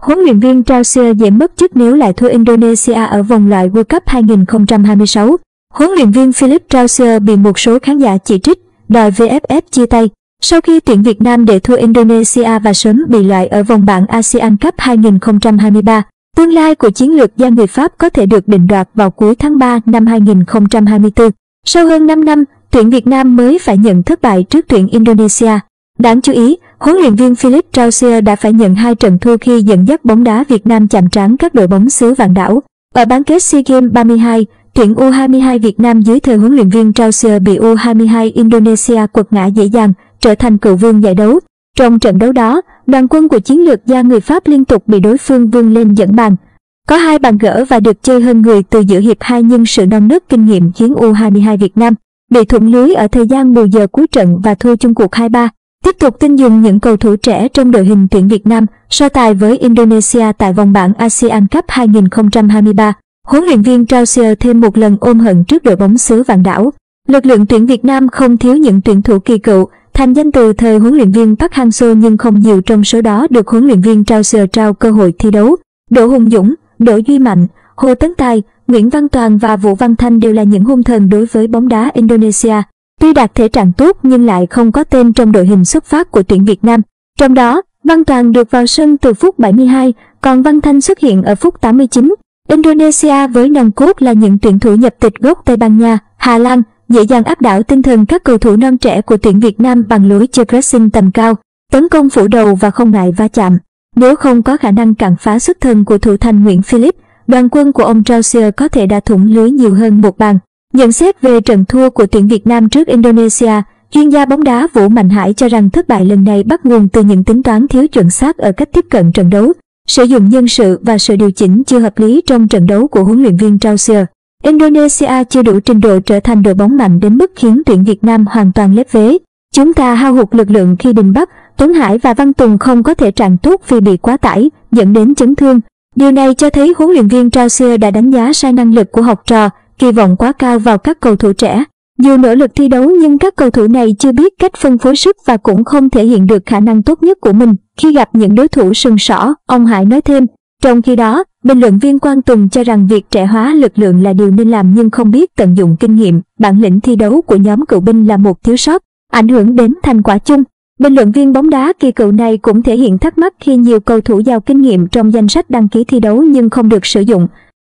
Huấn luyện viên Trausier dễ mất chức nếu lại thua Indonesia ở vòng loại World Cup 2026. Huấn luyện viên Philippe Trausier bị một số khán giả chỉ trích, đòi VFF chia tay sau khi tuyển Việt Nam để thua Indonesia và sớm bị loại ở vòng bảng ASEAN Cup 2023. Tương lai của chiến lược gia người Pháp có thể được định đoạt vào cuối tháng 3 năm 2024. Sau hơn 5 năm, tuyển Việt Nam mới phải nhận thất bại trước tuyển Indonesia. Đáng chú ý, huấn luyện viên Philippe Trausier đã phải nhận 2 trận thua khi dẫn dắt bóng đá Việt Nam chạm trán các đội bóng xứ Vạn Đảo. Ở bán kết SEA Games 32, tuyển U22 Việt Nam dưới thời huấn luyện viên Trausier bị U22 Indonesia quật ngã dễ dàng, trở thành cựu vương giải đấu. Trong trận đấu đó, đoàn quân của chiến lược gia người Pháp liên tục bị đối phương vươn lên dẫn bàn. Có 2 bàn gỡ và được chơi hơn người từ giữa hiệp 2 nhưng sự non nớt kinh nghiệm khiến U22 Việt Nam bị thủng lưới ở thời gian bù giờ cuối trận và thua chung cuộc 2-3. Tiếp tục tin dùng những cầu thủ trẻ trong đội hình tuyển Việt Nam so tài với Indonesia tại vòng bảng ASEAN Cup 2023. Huấn luyện viên Trausier thêm một lần ôm hận trước đội bóng xứ Vạn Đảo. Lực lượng tuyển Việt Nam không thiếu những tuyển thủ kỳ cựu, thành danh từ thời huấn luyện viên Park Hang-seo nhưng không nhiều trong số đó được huấn luyện viên Trausier trao cơ hội thi đấu. Đỗ Hùng Dũng, Đỗ Duy Mạnh, Hồ Tấn Tài, Nguyễn Văn Toàn và Vũ Văn Thanh đều là những hung thần đối với bóng đá Indonesia. Tuy đạt thể trạng tốt nhưng lại không có tên trong đội hình xuất phát của tuyển Việt Nam. Trong đó, Văn Toàn được vào sân từ phút 72, còn Văn Thanh xuất hiện ở phút 89. Indonesia với nòng cốt là những tuyển thủ nhập tịch gốc Tây Ban Nha, Hà Lan, dễ dàng áp đảo tinh thần các cầu thủ non trẻ của tuyển Việt Nam bằng lối chơi pressing tầm cao, tấn công phủ đầu và không ngại va chạm. Nếu không có khả năng cản phá xuất thân của thủ thành Nguyễn Philip, đoàn quân của ông Trausier có thể đã thủng lưới nhiều hơn một bàn. Nhận xét về trận thua của tuyển Việt Nam trước Indonesia, chuyên gia bóng đá Vũ Mạnh Hải cho rằng thất bại lần này bắt nguồn từ những tính toán thiếu chuẩn xác ở cách tiếp cận trận đấu, sử dụng nhân sự và sự điều chỉnh chưa hợp lý trong trận đấu của huấn luyện viên Trausier. Indonesia chưa đủ trình độ trở thành đội bóng mạnh đến mức khiến tuyển Việt Nam hoàn toàn lép vế. Chúng ta hao hụt lực lượng khi Đình Bắc, Tuấn Hải và Văn Tùng không có thể trạng tốt vì bị quá tải, dẫn đến chấn thương. Điều này cho thấy huấn luyện viên Trausier đã đánh giá sai năng lực của học trò, kỳ vọng quá cao vào các cầu thủ trẻ. Dù nỗ lực thi đấu nhưng các cầu thủ này chưa biết cách phân phối sức và cũng không thể hiện được khả năng tốt nhất của mình khi gặp những đối thủ sừng sỏ, ông Hải nói thêm. Trong khi đó, bình luận viên Quang Tùng cho rằng việc trẻ hóa lực lượng là điều nên làm nhưng không biết tận dụng kinh nghiệm, bản lĩnh thi đấu của nhóm cựu binh là một thiếu sót, ảnh hưởng đến thành quả chung. Bình luận viên bóng đá kỳ cựu này cũng thể hiện thắc mắc khi nhiều cầu thủ giàu kinh nghiệm trong danh sách đăng ký thi đấu nhưng không được sử dụng.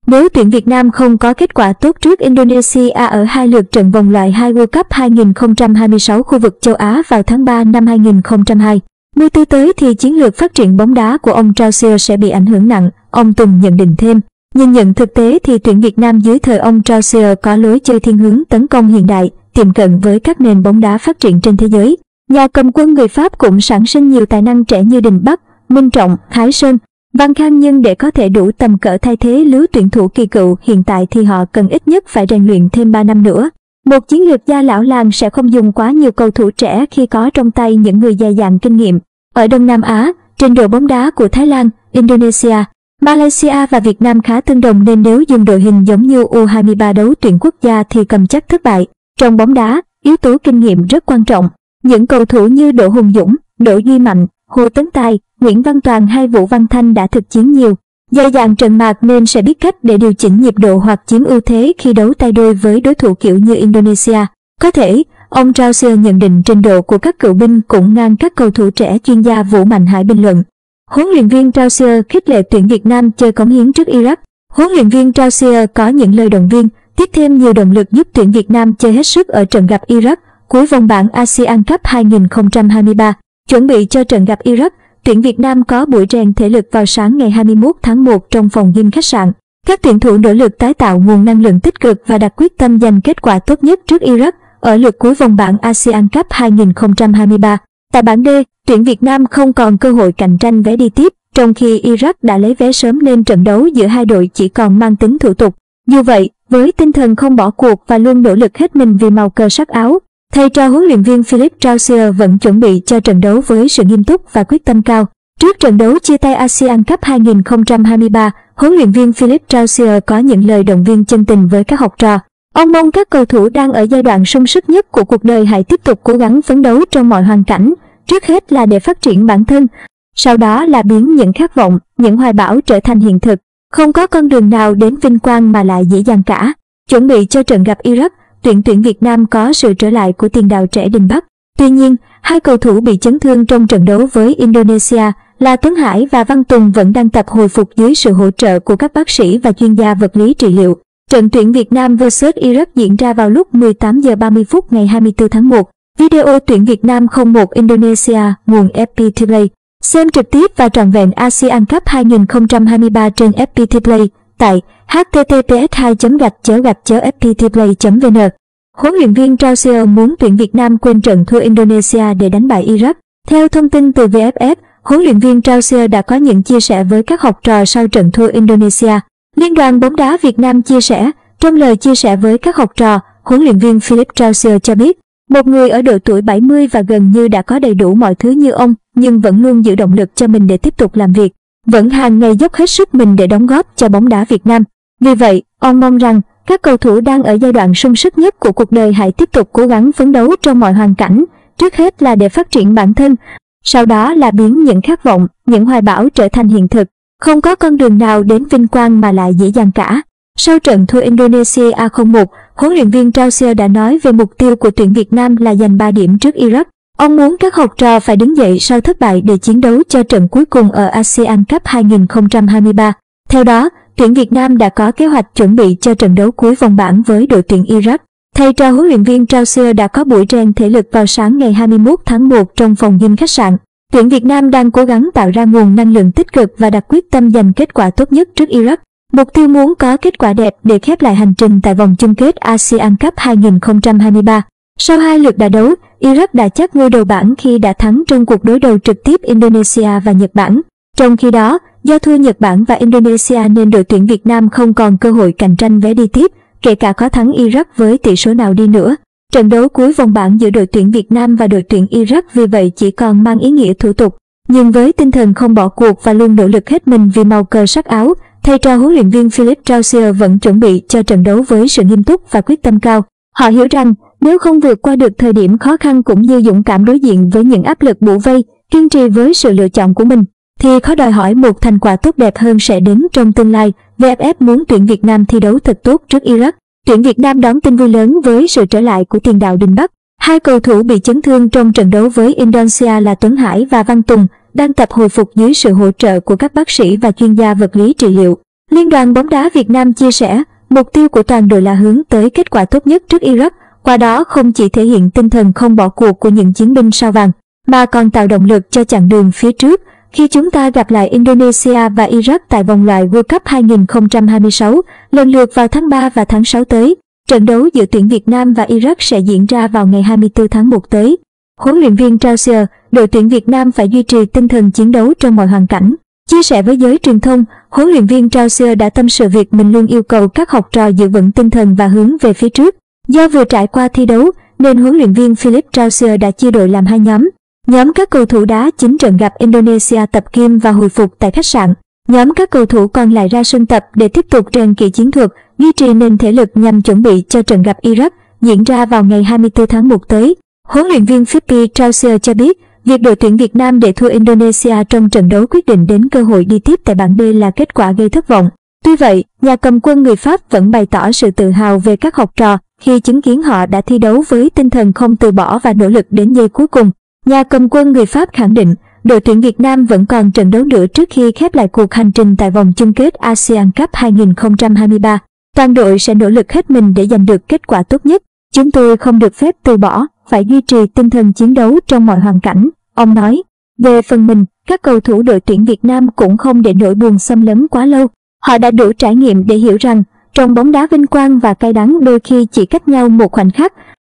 Nếu tuyển Việt Nam không có kết quả tốt trước Indonesia ở 2 lượt trận vòng loại 2 World Cup 2026 khu vực châu Á vào tháng 3 năm 2024 tới thì chiến lược phát triển bóng đá của ông Trausier sẽ bị ảnh hưởng nặng, ông Tùng nhận định thêm. Nhìn nhận thực tế thì tuyển Việt Nam dưới thời ông Trausier có lối chơi thiên hướng tấn công hiện đại, tiệm cận với các nền bóng đá phát triển trên thế giới. Nhà cầm quân người Pháp cũng sản sinh nhiều tài năng trẻ như Đình Bắc, Minh Trọng, Thái Sơn, Văn Khang nhưng để có thể đủ tầm cỡ thay thế lứa tuyển thủ kỳ cựu hiện tại thì họ cần ít nhất phải rèn luyện thêm 3 năm nữa. Một chiến lược gia lão làng sẽ không dùng quá nhiều cầu thủ trẻ khi có trong tay những người dày dạn kinh nghiệm. Ở Đông Nam Á, trình độ bóng đá của Thái Lan, Indonesia, Malaysia và Việt Nam khá tương đồng nên nếu dùng đội hình giống như U23 đấu tuyển quốc gia thì cầm chắc thất bại. Trong bóng đá, yếu tố kinh nghiệm rất quan trọng. Những cầu thủ như Đỗ Hùng Dũng, Đỗ Duy Mạnh, Hồ Tấn Tài, Nguyễn Văn Toàn hay Vũ Văn Thanh đã thực chiến nhiều, dày dạn trận mạc nên sẽ biết cách để điều chỉnh nhịp độ hoặc chiếm ưu thế khi đấu tay đôi với đối thủ kiểu như Indonesia. Có thể, ông Trausier nhận định trình độ của các cựu binh cũng ngang các cầu thủ trẻ, chuyên gia Vũ Mạnh Hải bình luận. Huấn luyện viên Trausier khích lệ tuyển Việt Nam chơi cống hiến trước Iraq. Huấn luyện viên Trausier có những lời động viên, tiếp thêm nhiều động lực giúp tuyển Việt Nam chơi hết sức ở trận gặp Iraq cuối vòng bảng ASEAN Cup 2023. Chuẩn bị cho trận gặp Iraq, tuyển Việt Nam có buổi rèn thể lực vào sáng ngày 21 tháng 1 trong phòng gym khách sạn. Các tuyển thủ nỗ lực tái tạo nguồn năng lượng tích cực và đặt quyết tâm giành kết quả tốt nhất trước Iraq ở lượt cuối vòng bảng ASEAN Cup 2023. Tại bảng D, tuyển Việt Nam không còn cơ hội cạnh tranh vé đi tiếp, trong khi Iraq đã lấy vé sớm nên trận đấu giữa hai đội chỉ còn mang tính thủ tục. Dù vậy, với tinh thần không bỏ cuộc và luôn nỗ lực hết mình vì màu cờ sắc áo, thầy trò huấn luyện viên Philippe Trausier vẫn chuẩn bị cho trận đấu với sự nghiêm túc và quyết tâm cao. Trước trận đấu chia tay ASEAN Cup 2023, huấn luyện viên Philippe Trausier có những lời động viên chân tình với các học trò. Ông mong các cầu thủ đang ở giai đoạn sung sức nhất của cuộc đời hãy tiếp tục cố gắng phấn đấu trong mọi hoàn cảnh, trước hết là để phát triển bản thân. sau đó là biến những khát vọng, những hoài bão trở thành hiện thực. Không có con đường nào đến vinh quang mà lại dễ dàng cả. Chuẩn bị cho trận gặp Iraq, tuyển Việt Nam có sự trở lại của tiền đạo trẻ Đình Bắc. Tuy nhiên, hai cầu thủ bị chấn thương trong trận đấu với Indonesia là Tuấn Hải và Văn Tùng vẫn đang tập hồi phục dưới sự hỗ trợ của các bác sĩ và chuyên gia vật lý trị liệu. Trận tuyển Việt Nam vs Iraq diễn ra vào lúc 18 giờ 30 phút ngày 24 tháng 1. Video tuyển Việt Nam 0-1 Indonesia, nguồn FPT Play. Xem trực tiếp và trọn vẹn ASEAN Cup 2023 trên FPT Play tại https://fptplay.vn. Huấn luyện viên Trausier muốn tuyển Việt Nam quên trận thua Indonesia để đánh bại Iraq. Theo thông tin từ VFF, huấn luyện viên Trausier đã có những chia sẻ với các học trò sau trận thua Indonesia. Liên đoàn bóng đá Việt Nam chia sẻ, trong lời chia sẻ với các học trò, huấn luyện viên Philippe Trausier cho biết, một người ở độ tuổi 70 và gần như đã có đầy đủ mọi thứ như ông, nhưng vẫn luôn giữ động lực cho mình để tiếp tục làm việc, vẫn hàng ngày dốc hết sức mình để đóng góp cho bóng đá Việt Nam. Vì vậy, ông mong rằng các cầu thủ đang ở giai đoạn sung sức nhất của cuộc đời hãy tiếp tục cố gắng phấn đấu trong mọi hoàn cảnh, trước hết là để phát triển bản thân, sau đó là biến những khát vọng, những hoài bão trở thành hiện thực. Không có con đường nào đến vinh quang mà lại dễ dàng cả. Sau trận thua Indonesia 0-1, huấn luyện viên Trausier đã nói về mục tiêu của tuyển Việt Nam là giành 3 điểm trước Iraq. Ông muốn các học trò phải đứng dậy sau thất bại để chiến đấu cho trận cuối cùng ở ASEAN Cup 2023. Theo đó, tuyển Việt Nam đã có kế hoạch chuẩn bị cho trận đấu cuối vòng bảng với đội tuyển Iraq. Thầy trò huấn luyện viên Trausier đã có buổi rèn thể lực vào sáng ngày 21 tháng 1 trong phòng gym khách sạn. Tuyển Việt Nam đang cố gắng tạo ra nguồn năng lượng tích cực và đặt quyết tâm giành kết quả tốt nhất trước Iraq. Mục tiêu muốn có kết quả đẹp để khép lại hành trình tại vòng chung kết ASEAN Cup 2023. Sau 2 lượt đá đấu, Iraq đã chắc ngôi đầu bảng khi đã thắng trong cuộc đối đầu trực tiếp Indonesia và Nhật Bản. Trong khi đó, do thua Nhật Bản và Indonesia nên đội tuyển Việt Nam không còn cơ hội cạnh tranh vé đi tiếp, kể cả có thắng Iraq với tỷ số nào đi nữa. Trận đấu cuối vòng bảng giữa đội tuyển Việt Nam và đội tuyển Iraq vì vậy chỉ còn mang ý nghĩa thủ tục. Nhưng với tinh thần không bỏ cuộc và luôn nỗ lực hết mình vì màu cờ sắc áo, thầy trò huấn luyện viên Philippe Trausier vẫn chuẩn bị cho trận đấu với sự nghiêm túc và quyết tâm cao. Họ hiểu rằng nếu không vượt qua được thời điểm khó khăn cũng như dũng cảm đối diện với những áp lực bủa vây, kiên trì với sự lựa chọn của mình, thì khó đòi hỏi một thành quả tốt đẹp hơn sẽ đến trong tương lai. VFF muốn tuyển Việt Nam thi đấu thật tốt trước Iraq. Tuyển Việt Nam đón tin vui lớn với sự trở lại của tiền đạo Đình Bắc. Hai cầu thủ bị chấn thương trong trận đấu với Indonesia là Tuấn Hải và Văn Tùng đang tập hồi phục dưới sự hỗ trợ của các bác sĩ và chuyên gia vật lý trị liệu. Liên đoàn bóng đá Việt Nam chia sẻ, mục tiêu của toàn đội là hướng tới kết quả tốt nhất trước Iraq, qua đó không chỉ thể hiện tinh thần không bỏ cuộc của những chiến binh sao vàng, mà còn tạo động lực cho chặng đường phía trước khi chúng ta gặp lại Indonesia và Iraq tại vòng loại World Cup 2026, lần lượt vào tháng 3 và tháng 6 tới. Trận đấu giữa tuyển Việt Nam và Iraq sẽ diễn ra vào ngày 24 tháng 1 tới. Huấn luyện viên Trausier, đội tuyển Việt Nam phải duy trì tinh thần chiến đấu trong mọi hoàn cảnh. Chia sẻ với giới truyền thông, huấn luyện viên Trausier đã tâm sự việc mình luôn yêu cầu các học trò giữ vững tinh thần và hướng về phía trước. Do vừa trải qua thi đấu, nên huấn luyện viên Philippe Trausier đã chia đội làm 2 nhóm. Nhóm các cầu thủ đá chính trận gặp Indonesia tập kim và hồi phục tại khách sạn. Nhóm các cầu thủ còn lại ra sân tập để tiếp tục rèn kỹ chiến thuật, duy trì nền thể lực nhằm chuẩn bị cho trận gặp Iraq diễn ra vào ngày 24 tháng 1 tới. Huấn luyện viên Philippe Trausier cho biết, việc đội tuyển Việt Nam để thua Indonesia trong trận đấu quyết định đến cơ hội đi tiếp tại bảng B là kết quả gây thất vọng. Tuy vậy, nhà cầm quân người Pháp vẫn bày tỏ sự tự hào về các học trò khi chứng kiến họ đã thi đấu với tinh thần không từ bỏ và nỗ lực đến giây cuối cùng. Nhà cầm quân người Pháp khẳng định, đội tuyển Việt Nam vẫn còn trận đấu nữa trước khi khép lại cuộc hành trình tại vòng chung kết ASEAN Cup 2023. Toàn đội sẽ nỗ lực hết mình để giành được kết quả tốt nhất. Chúng tôi không được phép từ bỏ, phải duy trì tinh thần chiến đấu trong mọi hoàn cảnh, ông nói. Về phần mình, các cầu thủ đội tuyển Việt Nam cũng không để nỗi buồn xâm lấn quá lâu. Họ đã đủ trải nghiệm để hiểu rằng, trong bóng đá vinh quang và cay đắng đôi khi chỉ cách nhau một khoảnh khắc.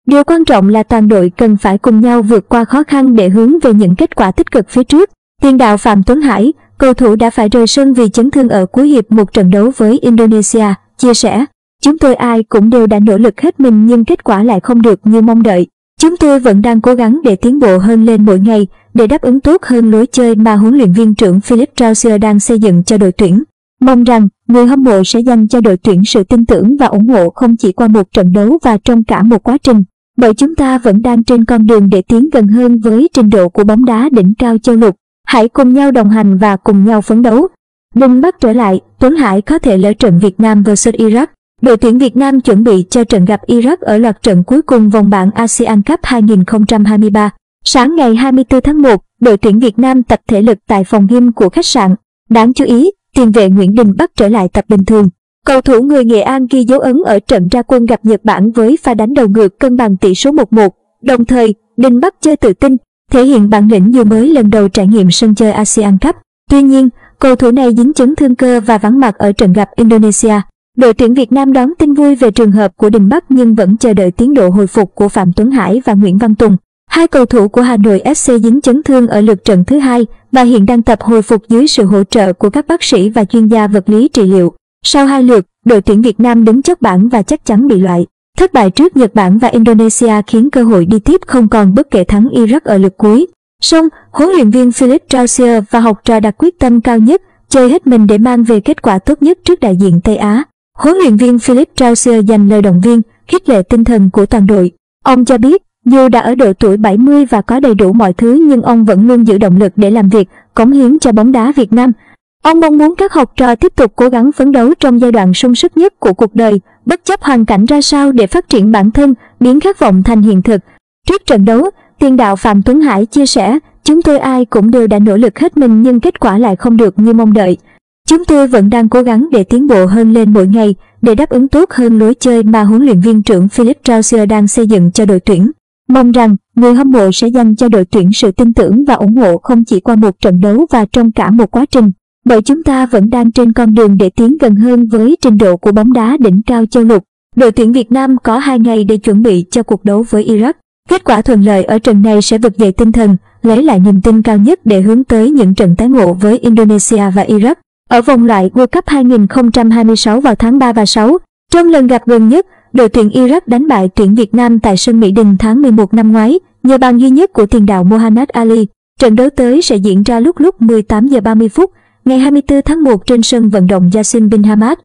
Điều quan trọng là toàn đội cần phải cùng nhau vượt qua khó khăn để hướng về những kết quả tích cực phía trước. Tiền đạo Phạm Tuấn Hải, cầu thủ đã phải rời sân vì chấn thương ở cuối hiệp một trận đấu với Indonesia, chia sẻ, chúng tôi ai cũng đều đã nỗ lực hết mình nhưng kết quả lại không được như mong đợi. Chúng tôi vẫn đang cố gắng để tiến bộ hơn lên mỗi ngày, để đáp ứng tốt hơn lối chơi mà huấn luyện viên trưởng Philippe Trausier đang xây dựng cho đội tuyển. Mong rằng người hâm mộ sẽ dành cho đội tuyển sự tin tưởng và ủng hộ không chỉ qua một trận đấu và trong cả một quá trình, bởi chúng ta vẫn đang trên con đường để tiến gần hơn với trình độ của bóng đá đỉnh cao châu lục. Hãy cùng nhau đồng hành và cùng nhau phấn đấu. Đinh Bắc trở lại, Tuấn Hải có thể lỡ trận Việt Nam vs Iraq. Đội tuyển Việt Nam chuẩn bị cho trận gặp Iraq ở loạt trận cuối cùng vòng bảng ASEAN Cup 2023. Sáng ngày 24 tháng 1, đội tuyển Việt Nam tập thể lực tại phòng gym của khách sạn. Đáng chú ý, tiền vệ Nguyễn Đình Bắc trở lại tập bình thường. Cầu thủ người Nghệ An ghi dấu ấn ở trận ra quân gặp Nhật Bản với pha đánh đầu ngược cân bằng tỷ số 1-1. Đồng thời, Đình Bắc chơi tự tin, thể hiện bản lĩnh dù mới lần đầu trải nghiệm sân chơi ASEAN Cup. Tuy nhiên, cầu thủ này dính chấn thương cơ và vắng mặt ở trận gặp Indonesia. Đội tuyển Việt Nam đón tin vui về trường hợp của Đình Bắc nhưng vẫn chờ đợi tiến độ hồi phục của Phạm Tuấn Hải và Nguyễn Văn Tùng. Hai cầu thủ của Hà Nội FC dính chấn thương ở lượt trận thứ 2 và hiện đang tập hồi phục dưới sự hỗ trợ của các bác sĩ và chuyên gia vật lý trị liệu. Sau 2 lượt, đội tuyển Việt Nam đứng chót bảng và chắc chắn bị loại. Thất bại trước Nhật Bản và Indonesia khiến cơ hội đi tiếp không còn bất kể thắng Iraq ở lượt cuối. Song, huấn luyện viên Philippe Troussier và học trò đặt quyết tâm cao nhất, chơi hết mình để mang về kết quả tốt nhất trước đại diện Tây Á. Huấn luyện viên Philippe Troussier dành lời động viên, khích lệ tinh thần của toàn đội. Ông cho biết, dù đã ở độ tuổi 70 và có đầy đủ mọi thứ nhưng ông vẫn luôn giữ động lực để làm việc, cống hiến cho bóng đá Việt Nam. Ông mong muốn các học trò tiếp tục cố gắng phấn đấu trong giai đoạn sung sức nhất của cuộc đời, bất chấp hoàn cảnh ra sao để phát triển bản thân, biến khát vọng thành hiện thực. Trước trận đấu, tiền đạo Phạm Tuấn Hải chia sẻ, chúng tôi ai cũng đều đã nỗ lực hết mình nhưng kết quả lại không được như mong đợi. Chúng tôi vẫn đang cố gắng để tiến bộ hơn lên mỗi ngày, để đáp ứng tốt hơn lối chơi mà huấn luyện viên trưởng Philippe Troussier đang xây dựng cho đội tuyển. Mong rằng, người hâm mộ sẽ dành cho đội tuyển sự tin tưởng và ủng hộ không chỉ qua một trận đấu và trong cả một quá trình, bởi chúng ta vẫn đang trên con đường để tiến gần hơn với trình độ của bóng đá đỉnh cao châu lục. Đội tuyển Việt Nam có 2 ngày để chuẩn bị cho cuộc đấu với Iraq. Kết quả thuận lợi ở trận này sẽ vực dậy tinh thần, lấy lại niềm tin cao nhất để hướng tới những trận tái ngộ với Indonesia và Iraq ở vòng loại World Cup 2026 vào tháng 3 và 6. Trong lần gặp gần nhất, đội tuyển Iraq đánh bại tuyển Việt Nam tại sân Mỹ Đình tháng 11 năm ngoái nhờ bàn duy nhất của tiền đạo Mohamed Ali. Trận đấu tới sẽ diễn ra lúc 18 giờ 30 phút ngày 24 tháng 1 trên sân vận động Yassin bin Hamad.